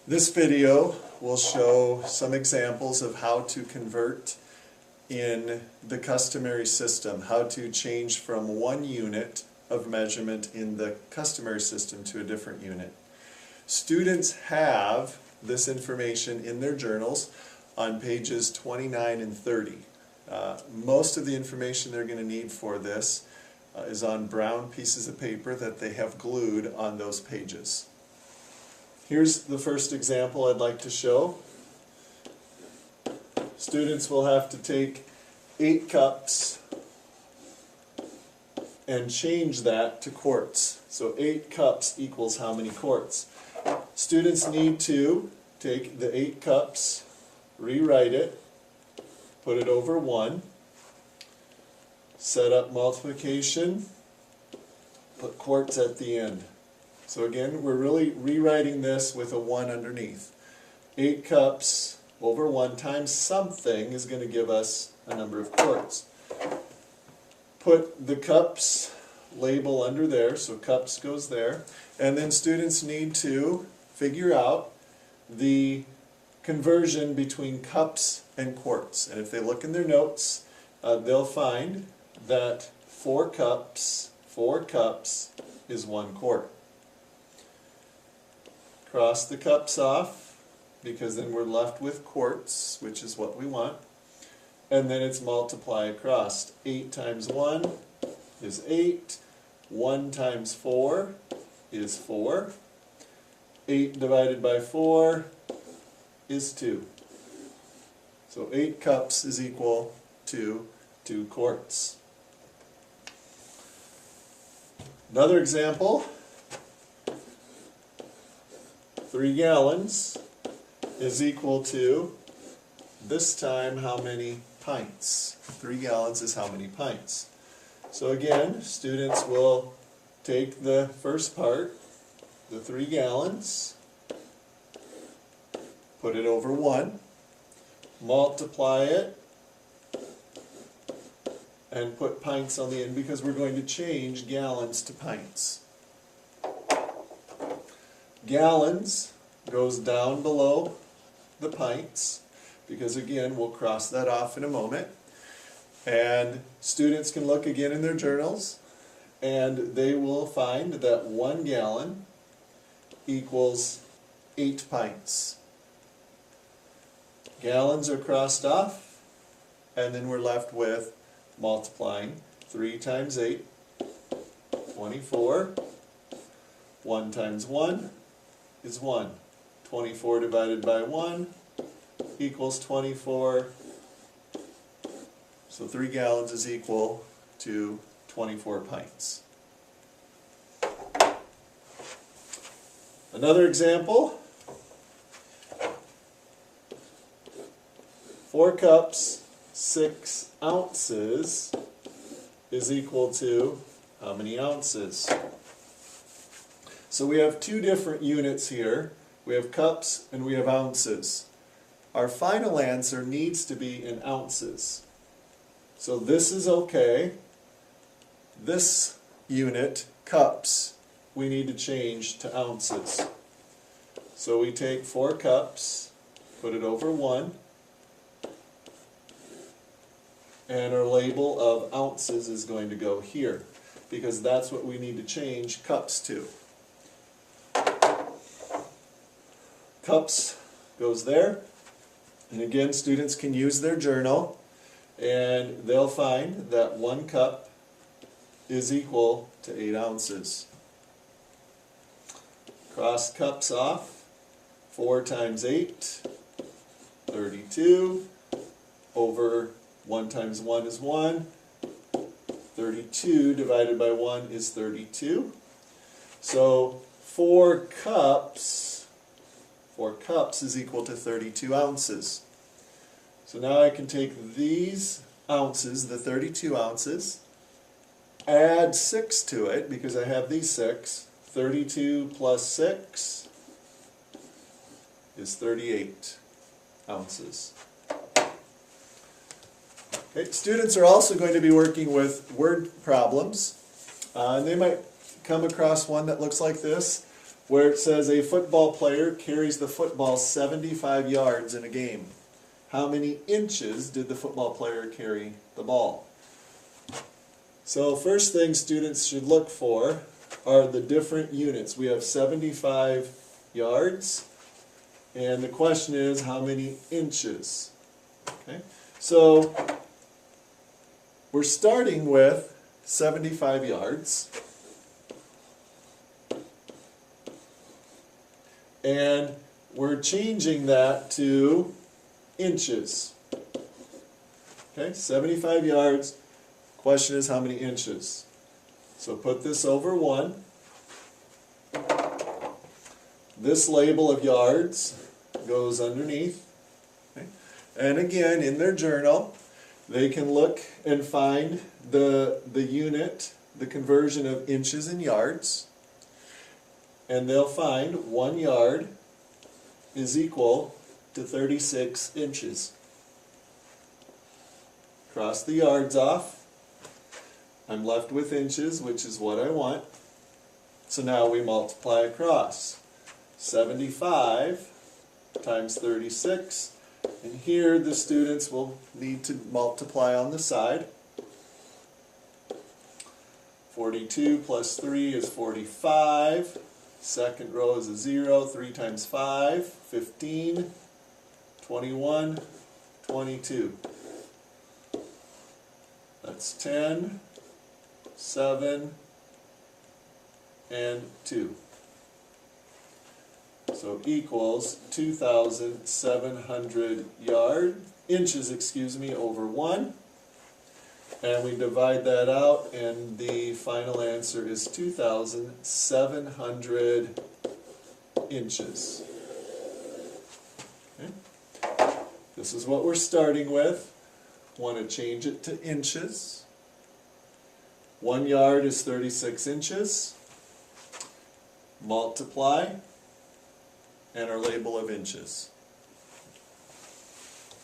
This video will show some examples of how to convert in the customary system, how to change from one unit of measurement in the customary system to a different unit. Students have this information in their journals on pages 29 and 30. Most of the information they're going to need for this is on brown pieces of paper that they have glued on those pages. Here's the first example I'd like to show. Students will have to take 8 cups and change that to quarts. So 8 cups equals how many quarts? Students need to take the 8 cups, rewrite it, put it over 1, set up multiplication, put quarts at the end. So again, we're really rewriting this with a 1 underneath. 8 cups over 1 times something is going to give us a number of quarts. Put the cups label under there, so cups goes there. And then students need to figure out the conversion between cups and quarts. And if they look in their notes, they'll find that 4 cups is 1 quart. Cross the cups off, because then we're left with quarts, which is what we want. And then it's multiply across. 8 times 1 is 8. 1 times 4 is 4. 8 divided by 4 is 2. So 8 cups is equal to 2 quarts. Another example. 3 gallons is equal to, this time, how many pints? 3 gallons is how many pints? So again, students will take the first part, the 3 gallons, put it over 1, multiply it, and put pints on the end because we're going to change gallons to pints. Gallons goes down below the pints, because again, we'll cross that off in a moment. And students can look again in their journals, and they will find that 1 gallon equals 8 pints. Gallons are crossed off, and then we're left with multiplying. 3 times 8, 24. 1 times 1 is 1. 24 divided by 1 equals 24. So 3 gallons is equal to 24 pints. Another example. 4 cups, 6 ounces is equal to how many ounces? So we have 2 different units here. We have cups and we have ounces. Our final answer needs to be in ounces. So this is okay. This unit, cups, we need to change to ounces. So we take 4 cups, put it over 1, and our label of ounces is going to go here, because that's what we need to change cups to. Cups goes there, and again, students can use their journal, and they'll find that 1 cup is equal to 8 ounces. Cross cups off. 4 times 8, 32, over 1 times 1 is 1. 32 divided by 1 is 32. So 4 cups is equal to 32 ounces. So now I can take these ounces, the 32 ounces, add 6 to it because I have these 6. 32 plus 6 is 38 ounces. Okay, students are also going to be working with word problems, and they might come across one that looks like this, where it says a football player carries the football 75 yards in a game. How many inches did the football player carry the ball? So first thing students should look for are the different units. We have 75 yards, and the question is how many inches? Okay, so we're starting with 75 yards, and we're changing that to inches. Okay, 75 yards. Question is how many inches? So put this over 1. This label of yards goes underneath. Okay. And again, in their journal, they can look and find the unit, the conversion of inches and yards. And they'll find 1 yard is equal to 36 inches. Cross the yards off. I'm left with inches, which is what I want. So now we multiply across. 75 times 36. And here the students will need to multiply on the side. 42 plus 3 is 45. Second row is a 0. 3 times 5, 15. 21, 22. That's 10, 7, and 2. So equals 2,700 inches over 1. And we divide that out, and the final answer is 2,700 inches. Okay. This is what we're starting with. Want to change it to inches. 1 yard is 36 inches. Multiply, and our label of inches.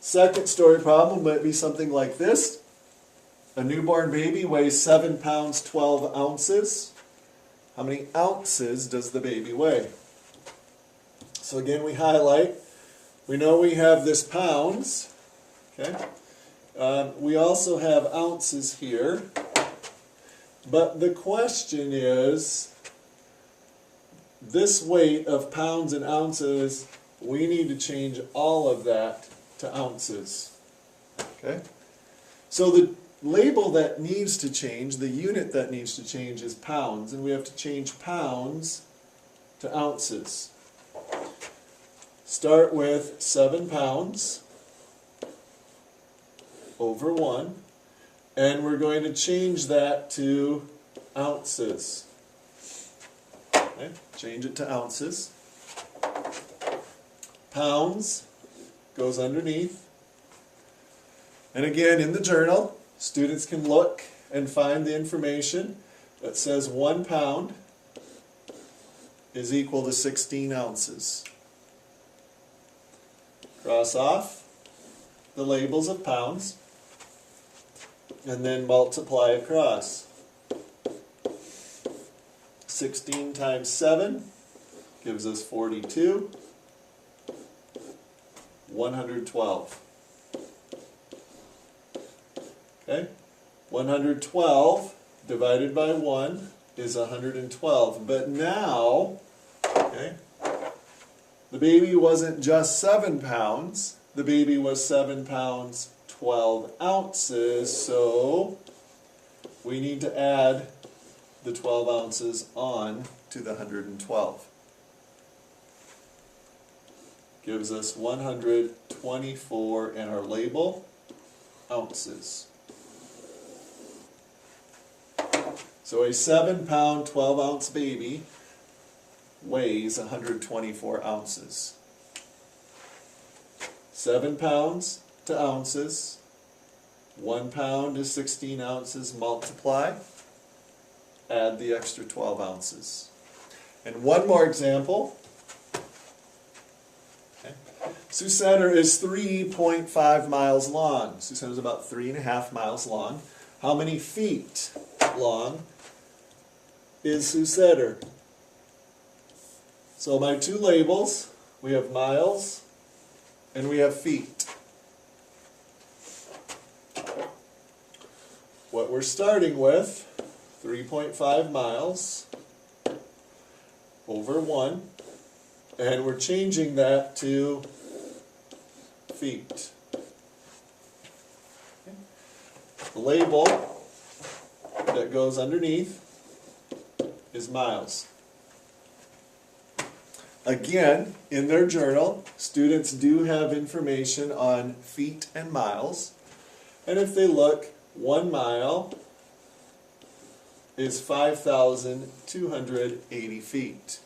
Second story problem might be something like this. A newborn baby weighs 7 pounds 12 ounces. How many ounces does the baby weigh? So again, we highlight. We know we have this pounds. Okay. We also have ounces here. But the question is, this weight of pounds and ounces, we need to change all of that to ounces. Okay? So the label that needs to change, the unit that needs to change is pounds, and we have to change pounds to ounces. Start with 7 pounds over 1, and we're going to change that to ounces. Okay, change it to ounces. Pounds goes underneath. And again, in the journal, students can look and find the information that says 1 pound is equal to 16 ounces. Cross off the labels of pounds, and then multiply across. 16 times 7 gives us 42. 112. Okay? 112 divided by 1 is 112. But now, okay, the baby wasn't just 7 pounds. The baby was 7 pounds 12 ounces, so we need to add the 12 ounces on to the 112. Gives us 124, and our label, ounces. So a 7 pound 12 ounce baby weighs 124 ounces. 7 pounds to ounces. 1 pound is 16 ounces. Multiply. Add the extra 12 ounces. And one more example. Okay. Sioux Center is 3.5 miles long. Sioux Center is about 3.5 miles long. How many feet long is Sioux Center? So my two labels, we have miles and we have feet. What we're starting with, 3.5 miles over 1, and we're changing that to feet. Okay. The label that goes underneath is miles. Again, in their journal, students do have information on feet and miles. And if they look, 1 mile is 5,280 feet.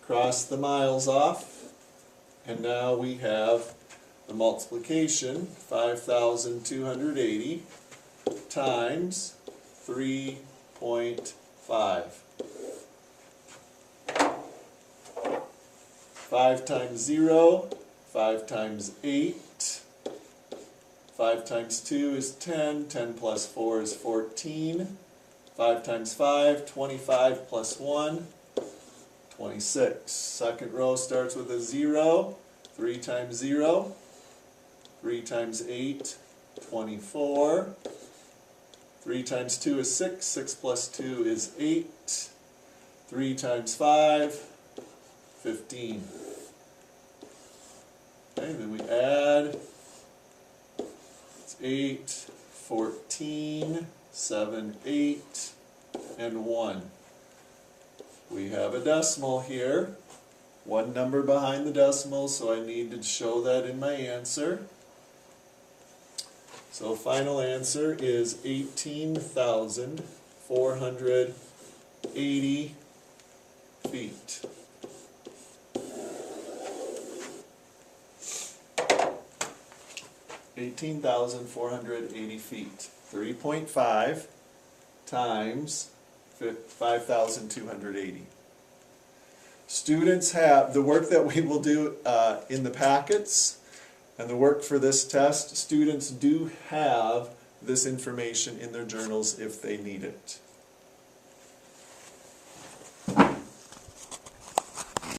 Cross the miles off, and now we have the multiplication, 5,280 times 3.5. 5 times 0, 5 times 8, 5 times 2 is 10, 10 plus 4 is 14, 5 times 5, 25 plus 1, 26. Second row starts with a 0, 3 times 0, 3 times 8, 24, 3 times 2 is 6, 6 plus 2 is 8, 3 times 5, 15. Okay, then we add, it's 8, 14, 7, 8, and 1. We have a decimal here, one number behind the decimal, so I need to show that in my answer. So final answer is 18,480 feet. $18,480 feet. 3.5 times 5,280. Students have the work that we will do in the packets and the work for this test. Students do have this information in their journals if they need it.